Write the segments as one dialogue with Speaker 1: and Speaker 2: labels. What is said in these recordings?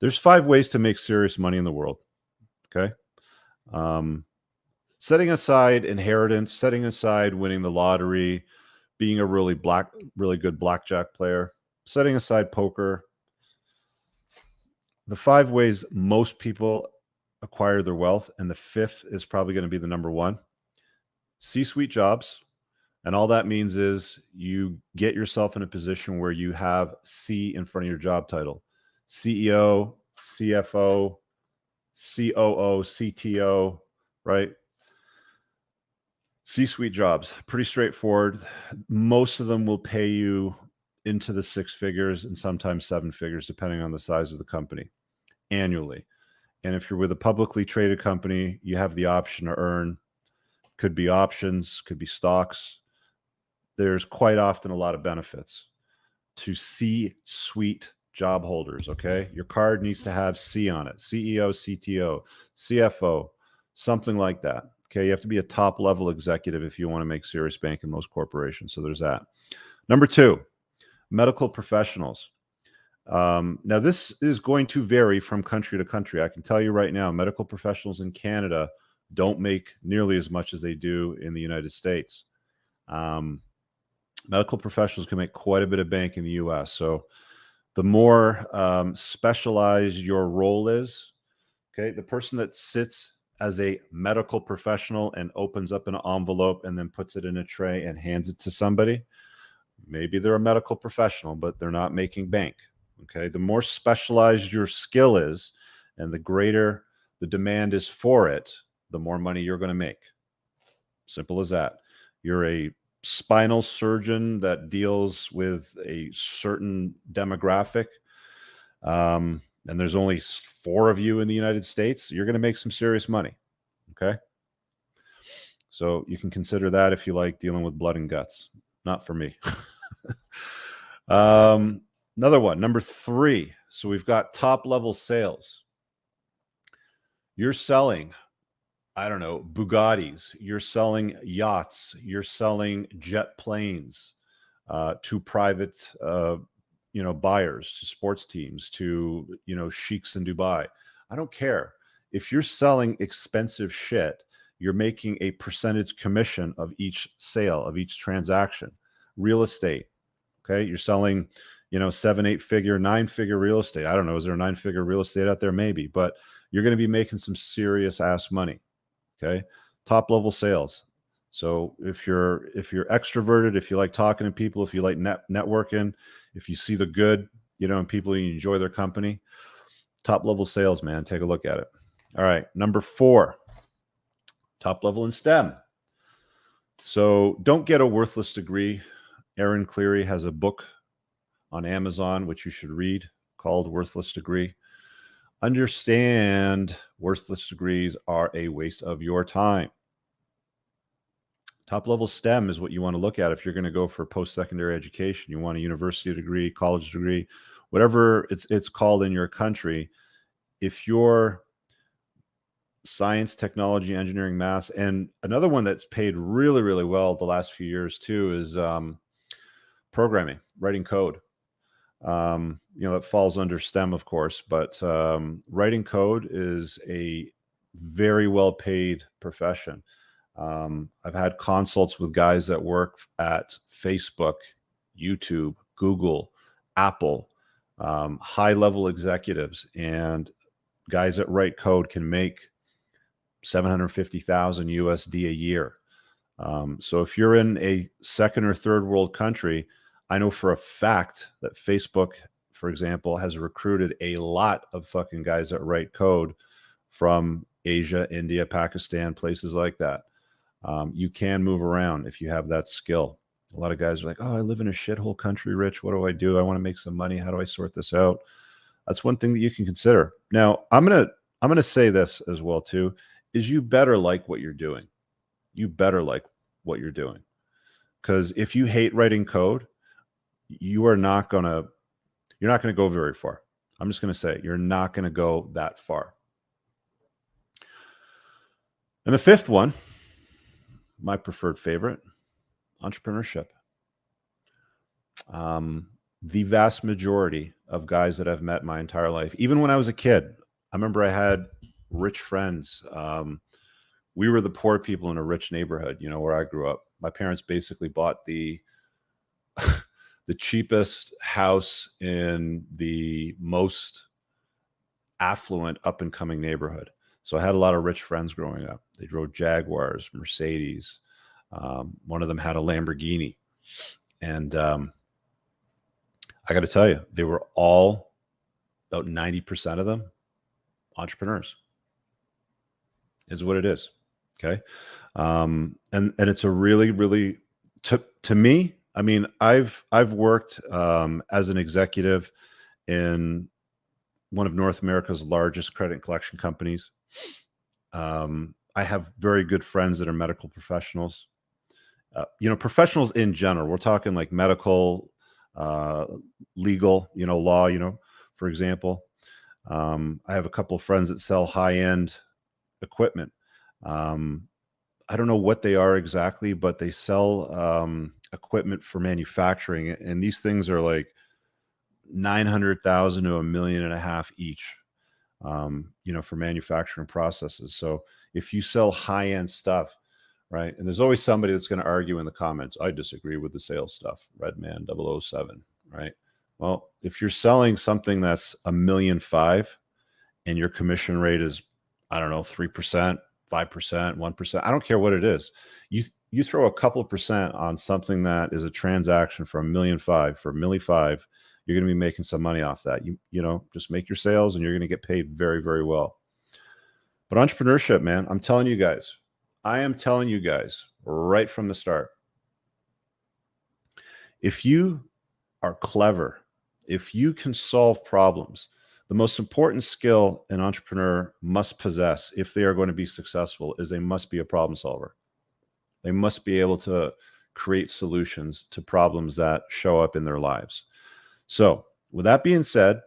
Speaker 1: There's 5 ways to make serious money in the world. Okay. Setting aside inheritance, setting aside winning the lottery, being a really good blackjack player, setting aside poker. The 5 ways most people acquire their wealth, and the 5th is probably going to be the number 1. CSuite Jobs. And all that means is you get yourself in a position where you have C in front of your job title. CEO, CFO, COO, CTO, right? C-suite jobs, pretty straightforward. Most of them will pay you into the 6 figures and sometimes 7 figures, depending on the size of the company annually. And if you're with a publicly traded company, you have the option to earn, could be options, could be stocks. There's quite often a lot of benefits to C-suite job holders, okay? Your card needs to have C on it, CEO, CTO, CFO, something like that, okay? You have to be a top-level executive if you want to make serious bank in most corporations, so there's that. Number 2, medical professionals. Now, this is going to vary from country to country. I can tell you right now, medical professionals in Canada don't make nearly as much as they do in the United States. Medical professionals can make quite a bit of bank in the US. So the more specialized your role is, okay, the person that sits as a medical professional and opens up an envelope and then puts it in a tray and hands it to somebody, maybe they're a medical professional, but they're not making bank. Okay, the more specialized your skill is and the greater the demand is for it, the more money you're going to make. Simple as that. You're a spinal surgeon that deals with a certain demographic, and there's only 4 of you in the United States, you're going to make some serious money. Okay. So you can consider that if you like dealing with blood and guts. Not for me. Another one, number 3. So we've got top level sales. You're selling, I don't know, Bugattis, you're selling yachts, you're selling jet planes to private, buyers, to sports teams, to, sheiks in Dubai. I don't care. If you're selling expensive shit, you're making a percentage commission of each sale, of each transaction. Real estate, okay? You're selling, 7, 8 figure, 9 figure real estate. I don't know. Is there a 9 figure real estate out there? Maybe, but you're going to be making some serious ass money. Okay. Top level sales. So if you're extroverted, if you like talking to people, if you like networking, if you see the good, in people, you enjoy their company, top level sales, man, take a look at it. All right. Number 4, top level in STEM. So don't get a worthless degree. Aaron Cleary has a book on Amazon, which you should read, called Worthless Degree. Understand worthless degrees are a waste of your time. Top level STEM is what you want to look at if you're going to go for post-secondary education. You want a university degree, college degree, whatever it's called in your country. If you're science, technology, engineering, math, and another one that's paid really, really well the last few years too is programming, writing code. That falls under STEM, of course, but writing code is a very well paid profession. I've had consults with guys that work at Facebook, YouTube, Google, Apple, high level executives, and guys that write code can make 750,000 USD a year. So if you're in a second or third world country, I know for a fact that Facebook, for example, has recruited a lot of fucking guys that write code from Asia, India, Pakistan, places like that. You can move around if you have that skill. A lot of guys are like, oh, I live in a shithole country, Rich. What do? I want to make some money. How do I sort this out? That's one thing that you can consider. Now, I'm gonna say this as well too, is you better like what you're doing. You better like what you're doing. Because if you hate writing code, you're not gonna go very far. I'm just gonna say you're not gonna go that far. And the 5th one, my preferred favorite, entrepreneurship. The vast majority of guys that I've met my entire life. Even when I was a kid, I remember I had rich friends. We were the poor people in a rich neighborhood, you know, where I grew up. My parents basically bought the the cheapest house in the most affluent up and coming neighborhood. So I had a lot of rich friends growing up. They drove Jaguars, Mercedes. One of them had a Lamborghini. And I got to tell you, they were all, about 90% of them, entrepreneurs. Is what it is. Okay. And it's a really, really, to me, I mean, I've worked as an executive in one of North America's largest credit collection companies. I have very good friends that are medical professionals. You know, professionals in general. We're talking like medical, legal, you know, law, you know, for example. I have a couple of friends that sell high-end equipment. I don't know what they are exactly, but they sell equipment for manufacturing, and these things are like 900,000 to $1.5 million each. You know, for manufacturing processes. So if you sell high-end stuff, right? And there's always somebody that's going to argue in the comments, I disagree with the sales stuff, Redman 007, right? Well, if you're selling something that's $1.5 million and your commission rate is, I don't know, 3%, 5%, 1%, I don't care what it is. You throw a couple of percent on something that is a transaction for $1.5 million, for $1.5 million, you're going to be making some money off that. You know, just make your sales and you're going to get paid very, very well. But entrepreneurship, man, I'm telling you guys, I am telling you guys right from the start, if you are clever, if you can solve problems, the most important skill an entrepreneur must possess if they are going to be successful is they must be a problem solver. They must be able to create solutions to problems that show up in their lives. So with that being said,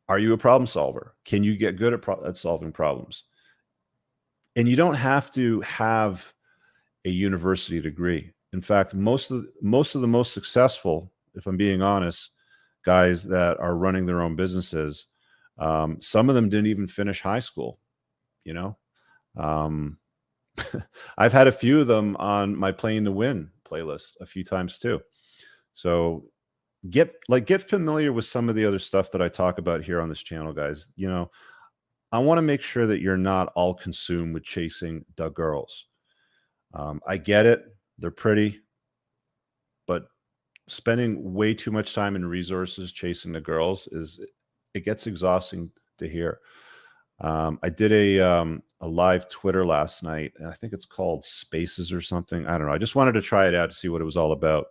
Speaker 1: are you a problem solver? Can you get good at solving problems? And you don't have to have a university degree. In fact, most of the most successful, if I'm being honest, guys that are running their own businesses, some of them didn't even finish high school. You know, I've had a few of them on my Playing to Win playlist a few times too. So get familiar with some of the other stuff that I talk about here on this channel, guys. You know, I want to make sure that you're not all consumed with chasing the girls. I get it. They're pretty, but spending way too much time and resources chasing the girls it gets exhausting to hear. I did a live Twitter last night, and I think it's called Spaces or something. I don't know. I just wanted to try it out to see what it was all about.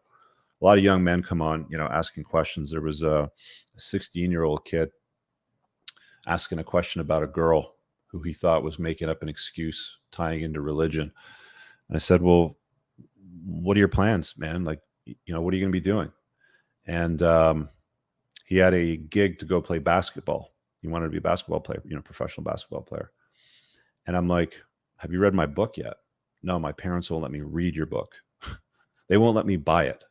Speaker 1: A lot of young men come on, you know, asking questions. There was a 16-year-old kid asking a question about a girl who he thought was making up an excuse tying into religion. And I said, well, what are your plans, man? Like, you know, what are you going to be doing? And he had a gig to go play basketball. He wanted to be a basketball player, you know, professional basketball player. And I'm like, have you read my book yet? No, my parents won't let me read your book. They won't let me buy it.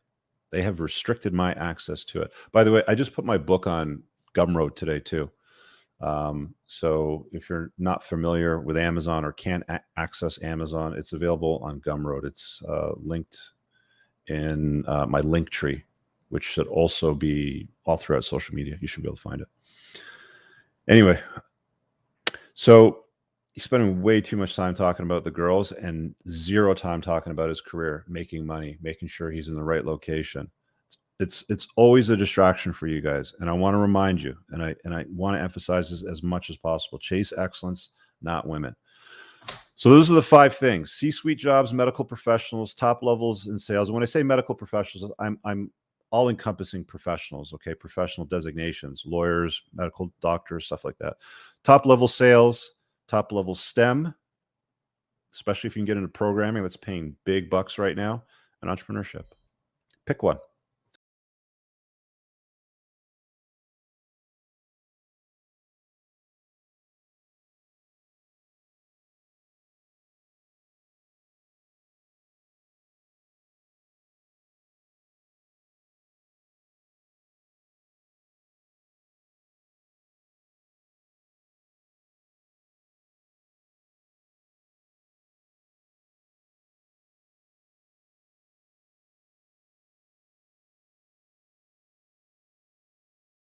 Speaker 1: They have restricted my access to it. By the way, I just put my book on Gumroad today too. So if you're not familiar with Amazon or can't access Amazon, it's available on Gumroad. It's linked in my link tree, which should also be all throughout social media. You should be able to find it. Anyway, so he's spending way too much time talking about the girls and zero time talking about his career, making money, making sure he's in the right location. It's always a distraction for you guys. And I want to remind you, and I want to emphasize this as much as possible. Chase excellence, not women. So those are the 5 things: C-suite jobs, medical professionals, top levels in sales. When I say medical professionals, I'm all encompassing professionals. Okay. Professional designations, lawyers, medical doctors, stuff like that. Top level sales, top level STEM, especially if you can get into programming, that's paying big bucks right now, and entrepreneurship. Pick one.